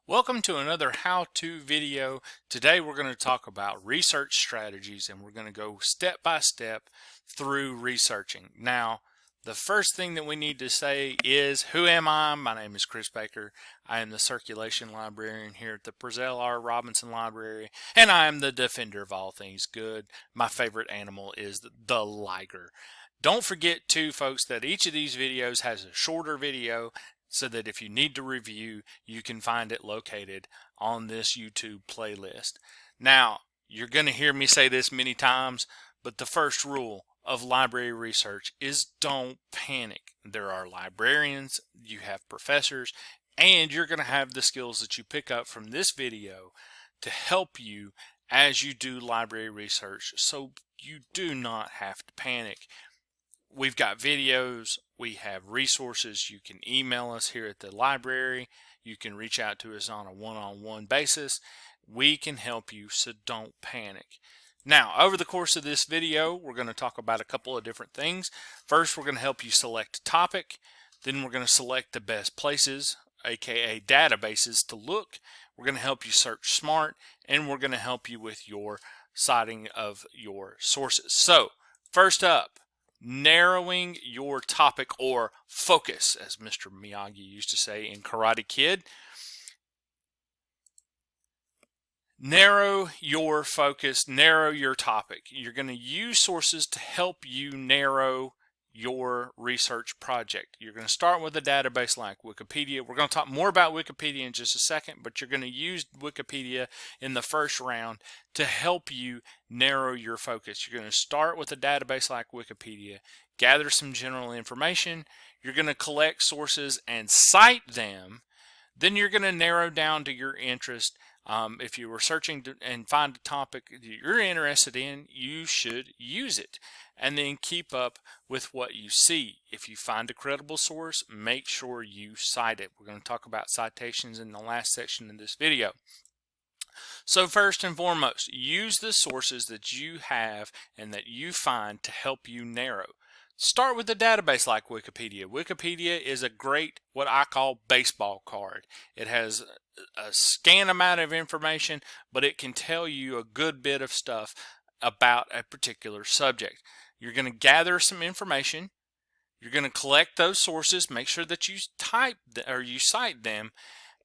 Welcome to another how-to video. Today we're going to talk about research strategies, and we're going to go step by step through researching. Now, the first thing that we need to say is, who am I? My name is Chris Baker. I am the circulation librarian here at the Prezell R. Robinson Library, and I am the defender of all things good. My favorite animal is the liger. Don't forget too, folks, that each of these videos has a shorter video, so that if you need to review, you can find it located on this YouTube playlist. Now, you're going to hear me say this many times, but the first rule of library research is don't panic. There are librarians, you have professors, and you're going to have the skills that you pick up from this video to help you as you do library research, so you do not have to panic. We've got videos, we have resources. You can email us here at the library. You can reach out to us on a one-on-one basis. We can help you, so don't panic. Now, over the course of this video, we're going to talk about a couple of different things. First, we're going to help you select a topic. Then we're going to select the best places, aka databases, to look. We're going to help you search smart, and we're going to help you with your citing of your sources. So, first up, narrowing your topic, or focus, as Mr. Miyagi used to say in Karate Kid. Narrow your focus, narrow your topic. You're going to use sources to help you narrow your research project. You're going to start with a database like Wikipedia. We're going to talk more about Wikipedia in just a second, but you're going to use Wikipedia in the first round to help you narrow your focus. You're going to start with a database like Wikipedia, gather some general information. You're going to collect sources and cite them. Then you're going to narrow down to your interest. If you were searching and find a topic that you're interested in, you should use it. And then keep up with what you see. If you find a credible source, make sure you cite it. We're going to talk about citations in the last section of this video. So first and foremost, use the sources that you have and that you find to help you narrow. Start with a database like Wikipedia. Wikipedia is a great, what I call, baseball card. It has a scant amount of information, but it can tell you a good bit of stuff about a particular subject. You're going to gather some information. You're going to collect those sources, make sure that you cite them,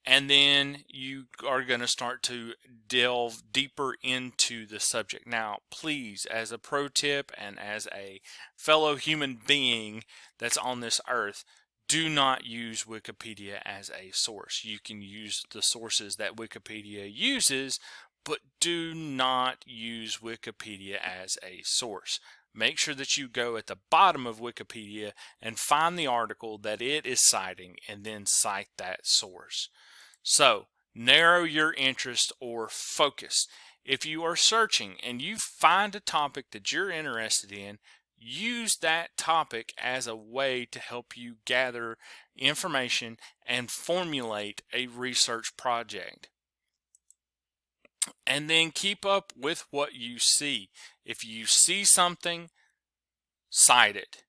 and then you are going to start to delve deeper into the subject. Now, please, as a pro tip and as a fellow human being that's on this earth, do not use Wikipedia as a source. You can use the sources that Wikipedia uses, but do not use Wikipedia as a source. Make sure that you go at the bottom of Wikipedia and find the article that it is citing and then cite that source. So, narrow your interest or focus. If you are searching and you find a topic that you're interested in, use that topic as a way to help you gather information and formulate a research project. And then keep up with what you see. If you see something, cite it.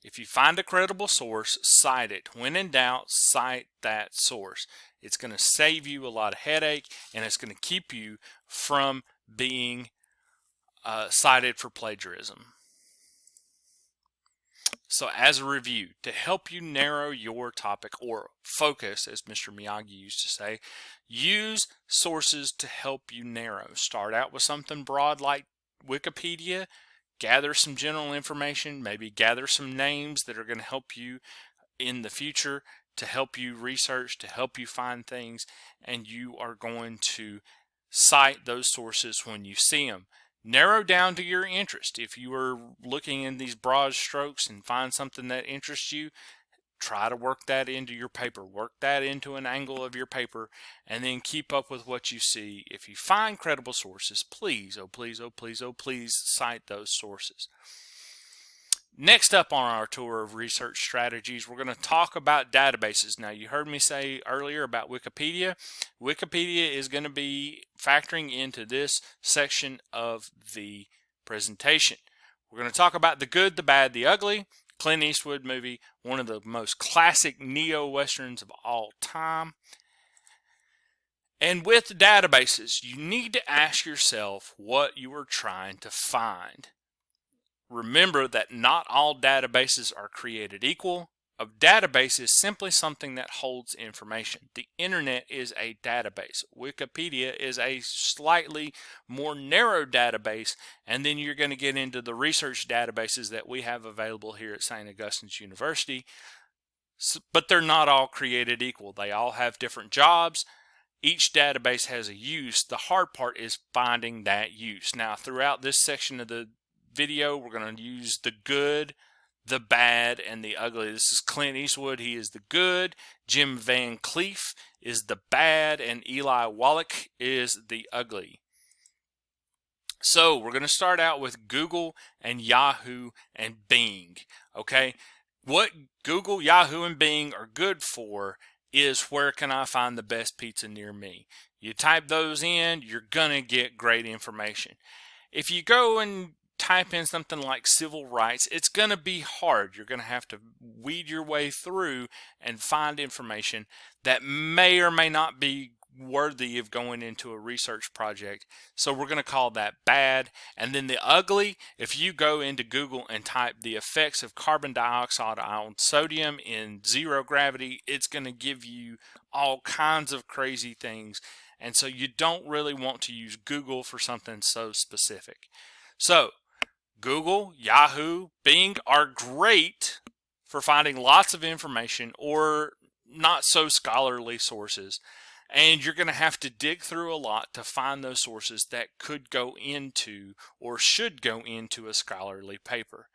If you find a credible source, cite it. When in doubt, cite that source. It's going to save you a lot of headache, and it's going to keep you from being cited for plagiarism. So as a review, to help you narrow your topic, or focus, as Mr. Miyagi used to say, use sources to help you narrow. Start out with something broad like Wikipedia. Gather some general information, maybe gather some names that are going to help you in the future, to help you research, to help you find things, and you are going to cite those sources when you see them. Narrow down to your interest. If you are looking in these broad strokes and find something that interests you, try to work that into your paper. Work that into an angle of your paper, and then keep up with what you see. If you find credible sources, please, oh please, oh please, oh please, cite those sources. Next up on our tour of research strategies, we're going to talk about databases. Now, you heard me say earlier about Wikipedia. Wikipedia is going to be factoring into this section of the presentation. We're going to talk about the good, the bad, the ugly. Clint Eastwood movie, one of the most classic neo-westerns of all time. And with databases, you need to ask yourself what you are trying to find. Remember that not all databases are created equal. A database is simply something that holds information. The internet is a database. Wikipedia is a slightly more narrow database, and then you're going to get into the research databases that we have available here at St. Augustine's University. But they're not all created equal. They all have different jobs. Each database has a use. The hard part is finding that use. Now, throughout this section of the video, we're going to use the good, the bad, and the ugly. This is Clint Eastwood. He is the good. Jim Van Cleef is the bad, and Eli Wallach is the ugly. So we're going to start out with Google and Yahoo and Bing. Okay, what Google, Yahoo, and Bing are good for is where can I find the best pizza near me. You type those in, you're going to get great information. If you go and type in something like civil rights, it's going to be hard. You're going to have to weed your way through and find information that may or may not be worthy of going into a research project. So we're going to call that bad. And then the ugly, if you go into Google and type the effects of carbon dioxide on sodium in zero gravity, it's going to give you all kinds of crazy things. And so you don't really want to use Google for something so specific. So Google, Yahoo, Bing are great for finding lots of information or not so scholarly sources. And you're going to have to dig through a lot to find those sources that could go into or should go into a scholarly paper.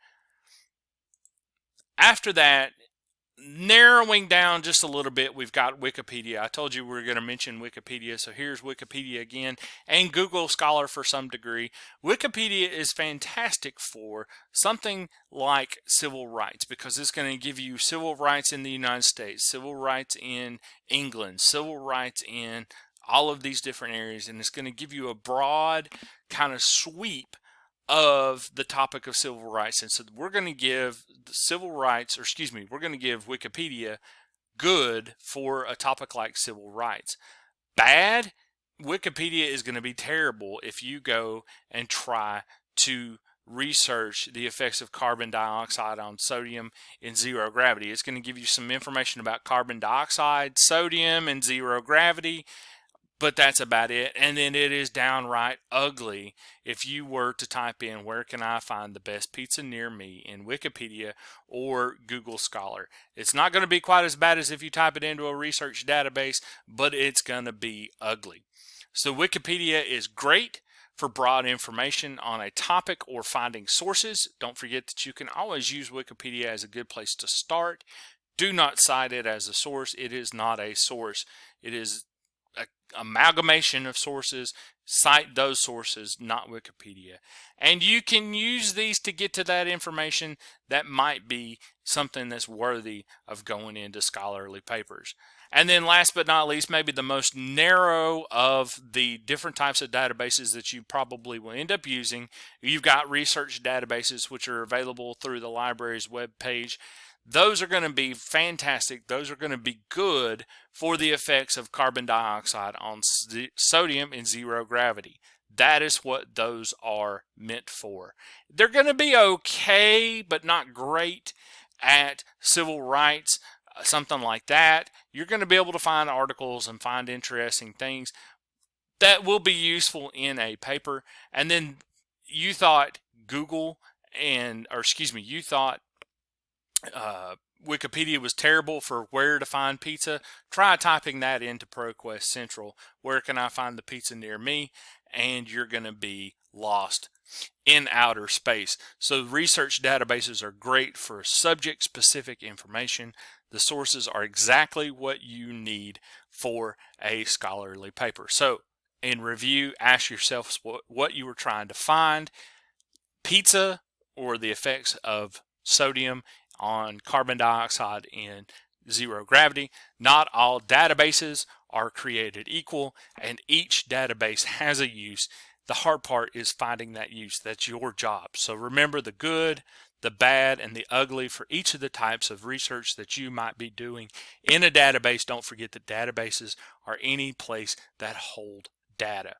After that, narrowing down just a little bit, we've got Wikipedia. I told you we were going to mention Wikipedia, so here's Wikipedia again, and Google Scholar for some degree. Wikipedia is fantastic for something like civil rights because it's going to give you civil rights in the United States, civil rights in England, civil rights in all of these different areas, and it's going to give you a broad kind of sweep of the topic of civil rights. And so we're going to give the civil rights, or excuse me, we're going to give Wikipedia good for a topic like civil rights. Bad, Wikipedia is going to be terrible if you go and try to research the effects of carbon dioxide on sodium in zero gravity. It's going to give you some information about carbon dioxide, sodium, and zero gravity, but that's about it. And then it is downright ugly if you were to type in where can I find the best pizza near me in Wikipedia or Google Scholar. It's not going to be quite as bad as if you type it into a research database, but it's going to be ugly. So Wikipedia is great for broad information on a topic or finding sources. Don't forget that you can always use Wikipedia as a good place to start. Do not cite it as a source. It is not a source. It is amalgamation of sources. Cite those sources, not Wikipedia. And you can use these to get to that information that might be something that's worthy of going into scholarly papers. And then last but not least, maybe the most narrow of the different types of databases that you probably will end up using, you've got research databases which are available through the library's webpage. Those are going to be fantastic. Those are going to be good for the effects of carbon dioxide on sodium in zero gravity. That is what those are meant for. They're going to be okay, but not great at civil rights, something like that. You're going to be able to find articles and find interesting things that will be useful in a paper. And then you thought Google you thought Wikipedia was terrible for where to find pizza. Try typing that into ProQuest Central. Where can I find the pizza near me? And you're going to be lost in outer space. So research databases are great for subject-specific information. The sources are exactly what you need for a scholarly paper. So in review, ask yourself what you were trying to find. Pizza or the effects of sodium on carbon dioxide in zero gravity. Not all databases are created equal, and each database has a use. The hard part is finding that use. That's your job. So remember the good, the bad, and the ugly for each of the types of research that you might be doing in a database. Don't forget that databases are any place that hold data.